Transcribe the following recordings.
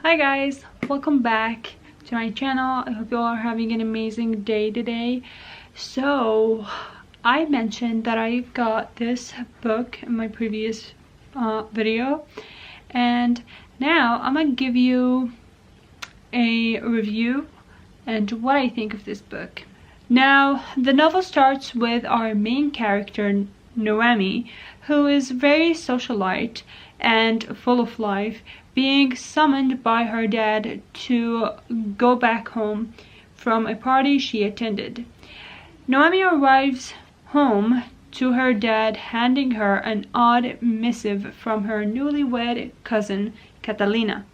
Hi guys, welcome back to my channel. I hope you all are having an amazing day today. So I mentioned that I got this book in my previous video, and now I'm gonna give you a review and what I think of this book. Now the novel starts with our main character Noemi, who is very socialite and full of life, being summoned by her dad to go back home from a party she attended. Noemi arrives home to her dad handing her an odd missive from her newlywed cousin Catalina,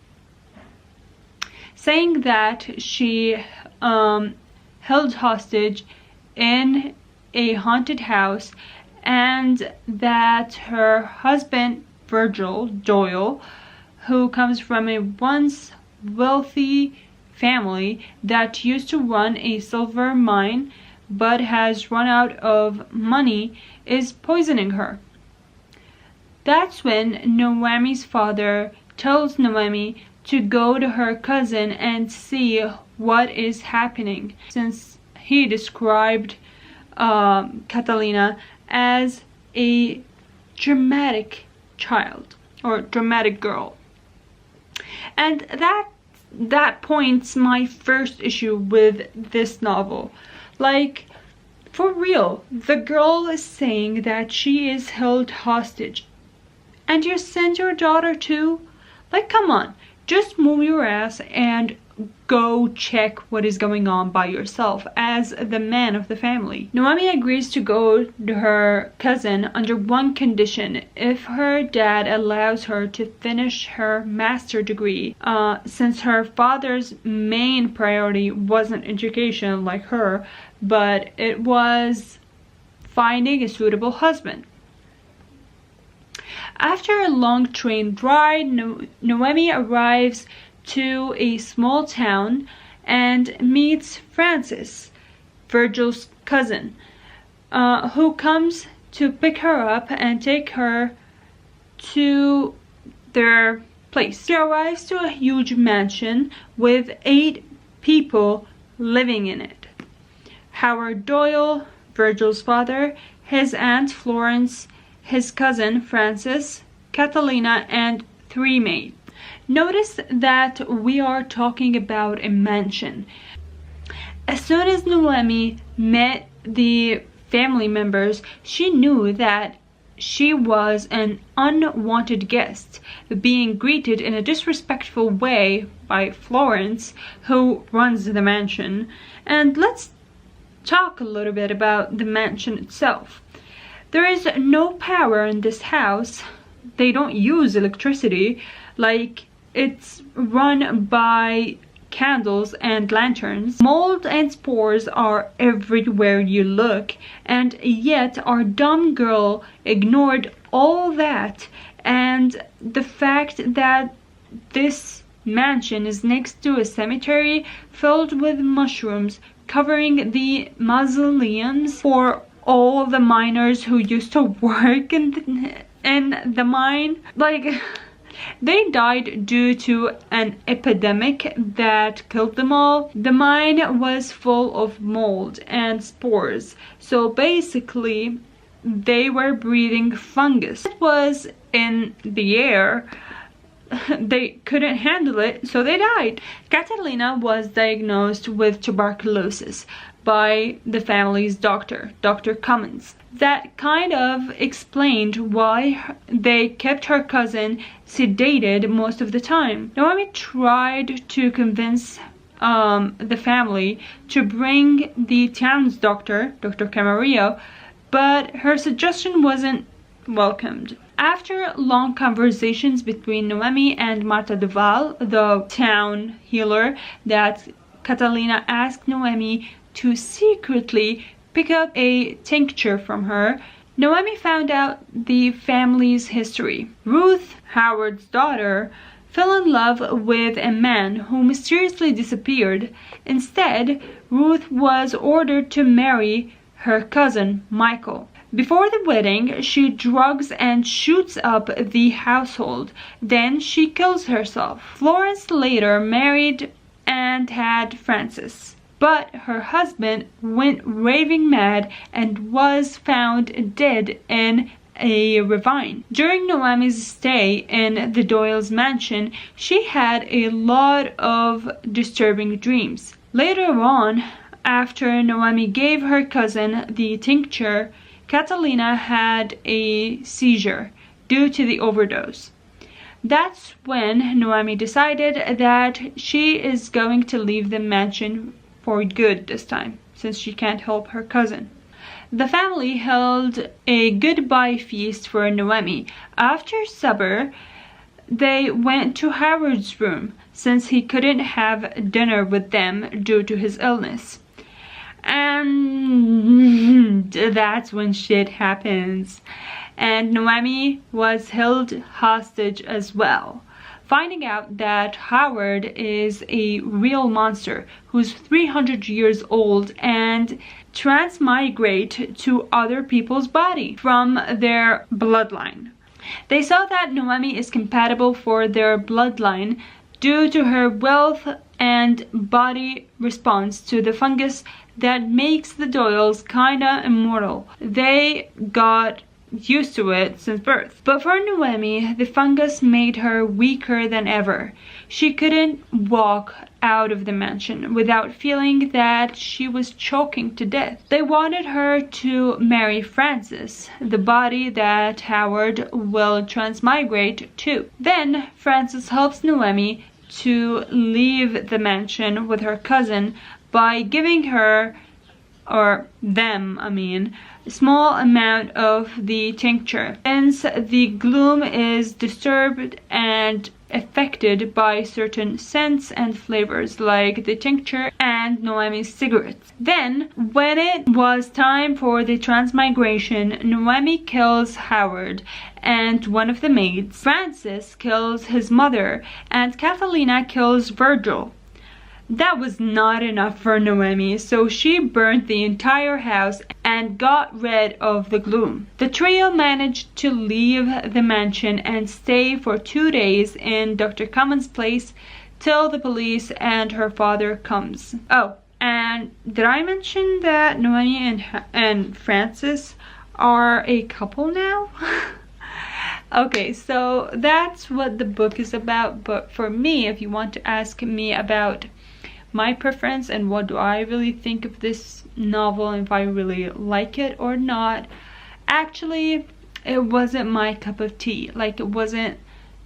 saying that she held hostage in a haunted house and that her husband Virgil Doyle, who comes from a once wealthy family that used to run a silver mine but has run out of money, is poisoning her. That's when Noemi's father tells Noemi to go to her cousin and see what is happening, since he described Catalina as a dramatic child or dramatic girl. And that points my first issue with this novel. Like, for real, the girl is saying that she is held hostage and you send your daughter too? Like, come on, just move your ass and go check what is going on by yourself as the man of the family. Noemi agrees to go to her cousin under one condition: if her dad allows her to finish her master's degree, since her father's main priority wasn't education like her, but it was finding a suitable husband. After a long train ride, Noemi arrives to a small town and meets Francis, Virgil's cousin, who comes to pick her up and take her to their place. She arrives to a huge mansion with 8 people living in it: Howard Doyle, Virgil's father, his aunt Florence, his cousin Francis, Catalina, and 3 maids. Notice that we are talking about a mansion. As soon as Noemi met the family members, she knew that she was an unwanted guest, being greeted in a disrespectful way by Florence, who runs the mansion. And let's talk a little bit about the mansion itself. There is no power in this house. They don't use electricity. Like, it's run by candles and lanterns. Mold and spores are everywhere you look, and yet our dumb girl ignored all that. And the fact that this mansion is next to a cemetery filled with mushrooms covering the mausoleums for all the miners who used to work in the mine. Like, they died due to an epidemic that killed them all. The mine was full of mold and spores, so basically they were breathing fungus. It was in the air. They couldn't handle it, so they died. Catalina was diagnosed with tuberculosis by the family's doctor, Dr. Cummins. That kind of explained why they kept her cousin sedated most of the time. Noemi tried to convince the family to bring the town's doctor, Dr. Camarillo, but her suggestion wasn't welcomed. After long conversations between Noemi and Marta Duval, the town healer, that Catalina asked Noemi to secretly pick up a tincture from her, Noemi found out the family's history. Ruth, Howard's daughter, fell in love with a man who mysteriously disappeared. Instead, Ruth was ordered to marry her cousin Michael. Before the wedding, she drugs and shoots up the household. Then she kills herself. Florence later married and had Francis. But her husband went raving mad and was found dead in a ravine. During Noemi's stay in the Doyle's mansion, she had a lot of disturbing dreams. Later on, after Noemi gave her cousin the tincture, Catalina had a seizure due to the overdose. That's when Noemi decided that she is going to leave the mansion for good this time, since she can't help her cousin. The family held a goodbye feast for Noemi. After supper, they went to Howard's room, since he couldn't have dinner with them due to his illness. And that's when shit happens. And Noemi was held hostage as well. Finding out that Howard is a real monster who's 300 years old and transmigrate to other people's body from their bloodline. They saw that Noemi is compatible for their bloodline due to her wealth and body response to the fungus that makes the Doyles kinda immortal. They got used to it since birth. But for Noemi, the fungus made her weaker than ever. She couldn't walk out of the mansion without feeling that she was choking to death. They wanted her to marry Francis, the body that Howard will transmigrate to. Then Francis helps Noemi to leave the mansion with her cousin by giving her, or them, a small amount of the tincture. Hence, the gloom is disturbed and affected by certain scents and flavors like the tincture and Noemi's cigarettes. Then, when it was time for the transmigration, Noemi kills Howard and one of the maids. Francis kills his mother and Catalina kills Virgil. That was not enough for Noemi, so she burned the entire house and got rid of the gloom. The trio managed to leave the mansion and stay for 2 days in Dr. Cummins' place till the police and her father comes. Oh, and did I mention that Noemi and Francis are a couple now? Okay, so that's what the book is about, but for me, if you want to ask me about my preference and what do I really think of this novel, if I really like it or not, actually it wasn't my cup of tea. Like, it wasn't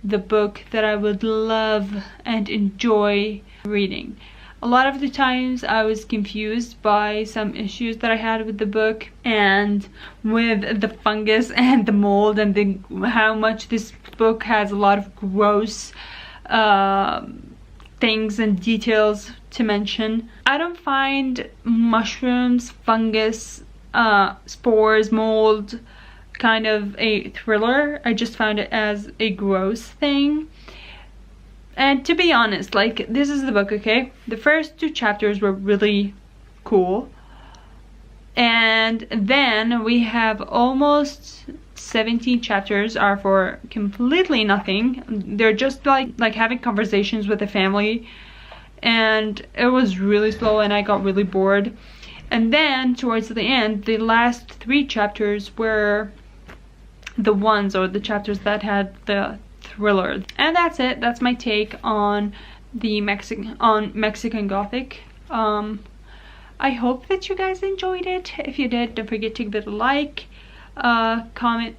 the book that I would love and enjoy reading. A lot of the times I was confused by some issues that I had with the book and with the fungus and the mold and how much this book has a lot of gross things and details to mention. I don't find mushrooms, fungus, spores, mold kind of a thriller. I just found it as a gross thing. And to be honest, like, this is the book, okay? The first 2 chapters were really cool. And then we have almost 17 chapters are for completely nothing. They're just like having conversations with the family, and it was really slow and I got really bored. And then towards the end, the last 3 chapters were the ones, or the chapters that had the thriller. And that's it. That's my take on the Mexican Gothic. I hope that you guys enjoyed it. If you did, don't forget to give it a like, comment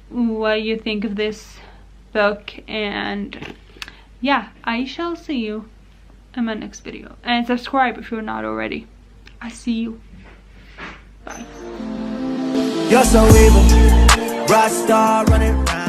what you think of this book, and yeah, I shall see you in my next video. And subscribe if you're not already. I see you. Bye. You're so evil, rock star running around.